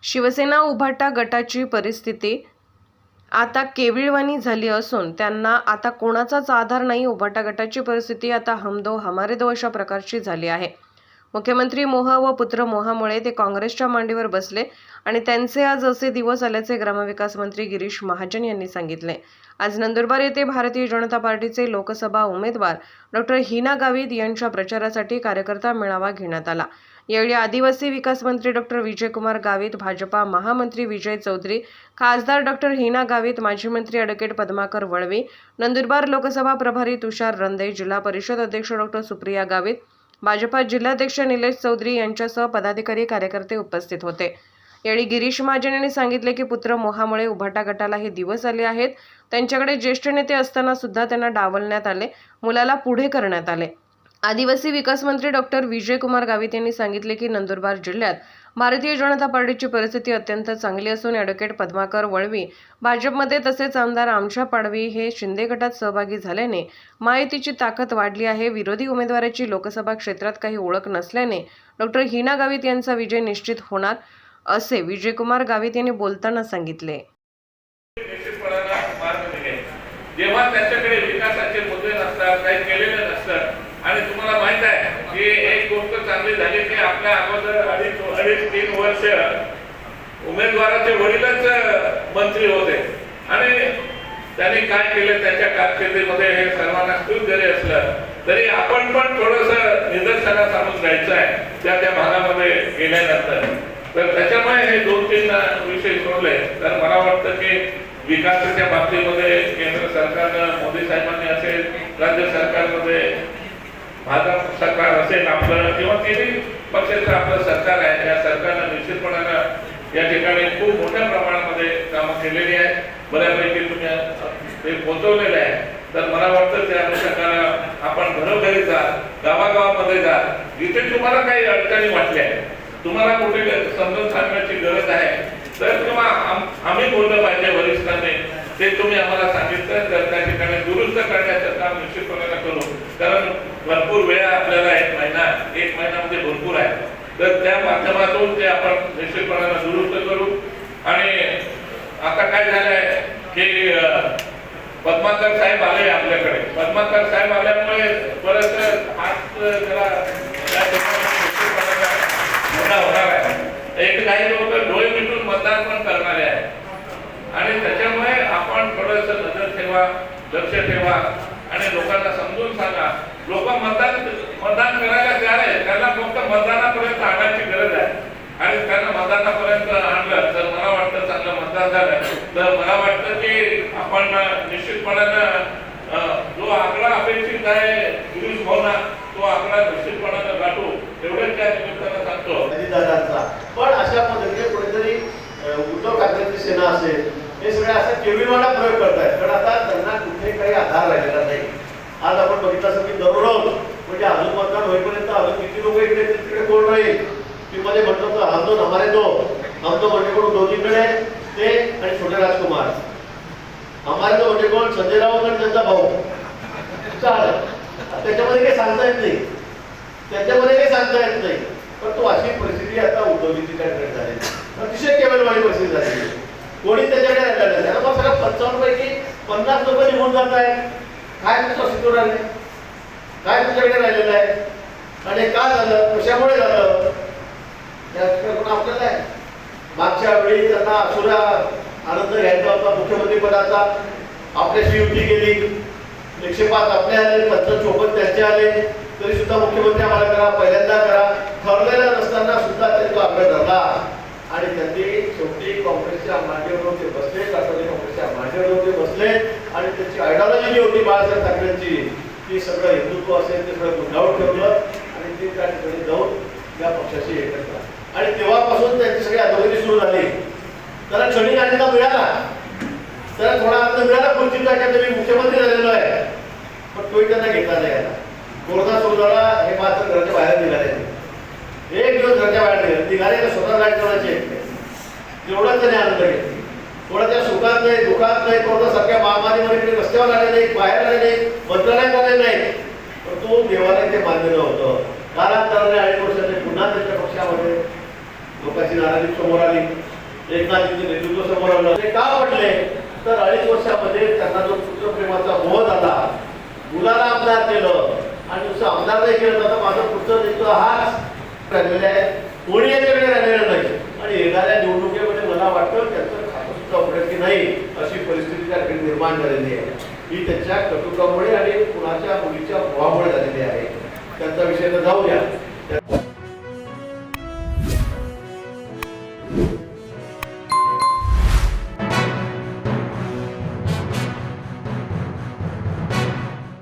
शिवसेना उभाटा गटाची परिस्थिती आता केविलवाणी झाली असून त्यांना आता कोणाचाच आधार नाही। उभाटा गटाची परिस्थिती आता हम दो हमारे दो अशा प्रकारची झाली आहे। मुख्यमंत्री मोह व पुत्र मोहामुळे ते काँग्रेसच्या मांडीवर बसले आणि त्यांचे आज असे दिवस आल्याचे ग्रामविकास मंत्री गिरीश महाजन यांनी सांगितले। आज नंदुरबार येथे भारतीय जनता पार्टीचे लोकसभा उमेदवार डॉक्टर हिना गावित यांच्या प्रचारासाठी कार्यकर्ता मेळावा घेण्यात आला। यावेळी आदिवासी विकास मंत्री डॉक्टर विजयकुमार गावित, भाजपा महामंत्री विजय चौधरी, खासदार डॉक्टर हिना गावित, माजी मंत्री ॲडव्होकेट पद्माकर वळवी, नंदुरबार लोकसभा प्रभारी तुषार रंदे, जिल्हा परिषद अध्यक्ष डॉक्टर सुप्रिया गावित, भाजपा जिल्हाध्यक्ष निलेश चौधरी यांच्यासह पदाधिकारी कार्यकर्ते उपस्थित होते। यावेळी गिरीश महाजन यांनी सांगितले की पुत्र मोहामुळे उभाटा गटाला हे दिवस आले आहेत। त्यांच्याकडे ज्येष्ठ नेते असताना सुद्धा त्यांना डावलण्यात आले, मुलाला पुढे करण्यात आले। आदिवासी विकास मंत्री डॉक्टर विजयकुमार गावित यांनी सांगितले की नंदुरबार जिल्ह्यात भारतीय जनता पार्टीची परिस्थिती अत्यंत चांगली असून ॲडव्होकेट पद्माकर वळवी भाजपमध्ये तसेच आमदार आमच्या पाडवी हे शिंदे गटात सहभागी झाल्याने महायुतीची ताकद वाढली आहे। विरोधी उमेदवाराची लोकसभा क्षेत्रात काही ओळख नसल्याने डॉक्टर हिना गावित यांचा विजय निश्चित होणार असे विजयकुमार गावित यांनी बोलताना सांगितले। जेव्हा त्यांच्याकडे विकासाचे मुद्दे नसतात, काही केलेले नसतात आणि तुम्हाला माहित आहे की एक गोष्ट चांगली झाली की आपल्या अगोदर अडीच 3 वर्ष उमेदवाराचे वडीलच मंत्री होते आणि त्यांनी काय केलं त्यांच्या कारकिर्दीमध्ये हे सर्वांना खूप जरी असलं तरी आपण पण थोडंसं निदर्शनास आणून द्यायचं आहे त्या भागामध्ये गेल्यानंतर। तर त्याच्यामुळे हे 2-3 विषय सोडले तर मला वाटतं की विकासाच्या बाबतीमध्ये केंद्र सरकारनं, मोदी साहेबांनी असेल, राज्य सरकारमध्ये भाजप सरकार असेल आपलं किंवा तिन्ही पक्षाचं आपलं सरकार आहे, या सरकारनं निश्चितपणानं या ठिकाणी खूप मोठ्या प्रमाणामध्ये कामं केलेली आहे। बऱ्यापैकी तुम्ही ते पोहोचवलेलं आहे। तर मला वाटतं त्या अनुषंगानं आपण घरोघरी जा, गावागावामध्ये जा, जिथे तुम्हाला काही अडचणी वाटल्या, तुम्हाला कुठे समजून सांगण्याची गरज आहे तर किंवा आम्ही बोललं पाहिजे वरिष्ठांनी, ते तुम्ही आम्हाला सांगितलं तर त्या ठिकाणी दुरुस्त करण्याचं काम निश्चितपणे करू। कारण भरपूर वेळ आपल्याला 1 महिना म्हणजे भरपूर आहे, तर त्या माध्यमातून ते आपण निश्चितपणे दुरुस्त करू। आणि आता काय झालंय की पद्माकर साहेब आले आपल्याकडे, पद्माकर साहेब आल्यामुळे परत हात जरा होणार आहे। एक काही लोक डोळे मिटून मतदान पण करणारे आहेत आणि त्याच्यामुळे आपण थोडंसं नजर ठेवा, लक्ष ठेवा आणि लोकांना समजून सांगा। लोक मतदान करायला तयार आहे, त्यांना फक्त मतदानापर्यंत आणायची गरज आहे आणि त्यांना मतदानापर्यंत आणलं तर मला वाटतं चांगलं मतदान झालं तर मला वाटतं की आपण निश्चितपणानं जो आकडा अपेक्षित आहे गिरीश भाऊंना तो आकडा निश्चितपणानं गाठू एवढंच त्या निमित्तानं सांगतो। पण अशा पद्धतीने कुठेतरी उद्धव ठाकरेंची सेना असेल हे सगळे असा केविलवाणा प्रयोग करतायत, कारण आता त्यांना कुठे काही आधार राहिलेला नाही। आज आपण बघितलं असं की दररोज म्हणजे अजून मतदान होईपर्यंत अजून किती लोक इकडे तिकडे कोण राहील की मध्ये म्हणतो तर हम दो हमारे दो, हम दो म्हणजे कोण दोन्हीकडे ते आणि छोटे राजकुमार, हमारे दो म्हणजे कोण संजय राऊत आणि त्यांचा भाऊ चालेल। त्याच्यामध्ये काही सांगता येत नाही, त्याच्यामध्ये काही सांगता येत नाही, पण तो अशी परिस्थिती आता उद्योगाची काय झाली, अतिशय केवलवाणी परिस्थिती झाली। कोणी त्याच्याकडे राहिलेलं नाही। मग सगळं 55 पैकी 50 लोक निघून जात आहेत, काय तुझं अस्तित्व राहिले, काय तुझ्याकडे राहिलेलं आहे आणि का झालं, कशामुळे झालं याच्याकडून आपल्याला आहे। मागच्या वेळी त्यांना असुरा आनंद घ्यायचा होता मुख्यमंत्री पदाचा, आपल्याशी युती केली, 105 आपले आले, 54 त्यांचे आले, तरी सुद्धा मुख्यमंत्री आम्हाला करा, पहिल्यांदा करा, ठरलेलं नसताना सुद्धा त्यांनी तो आग्रह धरला आणि त्यांनी शेवटी काँग्रेसच्या मांडीवर ते बसले, राष्ट्रवादी काँग्रेसच्या मांडीवर ते बसले आणि त्यांची आयडिओलॉजी जी होती बाळासाहेब ठाकरेंची ती सगळं हिंदुत्व असेल ते सगळं गुंडाळून ठेवलं आणि ते त्या ठिकाणी जाऊन या पक्षाशी एकत्र आणि तेव्हापासून त्यांची सगळी अधोगती सुरू झाली। त्याला क्षणिक आनंद मिळाला, त्याला थोडा आनंद मिळाला खुर्चीचा की मी मुख्यमंत्री झालेलो आहे, पण तोही त्यांना घेतला नाही आला। कोरोना सुरू झाला, हे मात्र घराच्या बाहेर निघाले, एक दिवस घरच्या बाहेर निघाले स्वतः गाडी चढवायची, तेवढाच त्याने आनंद घेतला। कोणाच्या सुखात नाही, दुःखात नाही, कोरोनासारख्या महामारीमध्ये रस्त्यावर आले नाही, बाहेर आले नाही, मंत्रालयात आले नाही, पण तो देवाला ते मान्य नव्हतं। कालांतराने 8 वर्षाने पुन्हा त्यांच्या पक्षामध्ये लोकांची नाराजी समोर आली। एकनाथजींचं नेतृत्व समोर आलं. ते का पडले तर 2.5 वर्षामध्ये त्यांना जो पुत्रप्रेमाचा मोह झाला, मुलाला आमदार केलं आणि नुसतं आमदार नाही केलं तर माझं पुत्र नेतृत्व हाच राहिलेला आहे, कोणी याच्याकडे राहिलेलं नाही. आणि येणाऱ्या निवडणुकीमध्ये मला वाटतं त्याचं खातं सुद्धा उघडेल की नाही अशी परिस्थिती त्या ठिकाणी निर्माण झालेली आहे. ही त्याच्या कटुकामुळे आणि कुणाच्या मुलीच्या मोहामुळे झालेली आहे. त्यांचा विषय तर जाऊ द्या.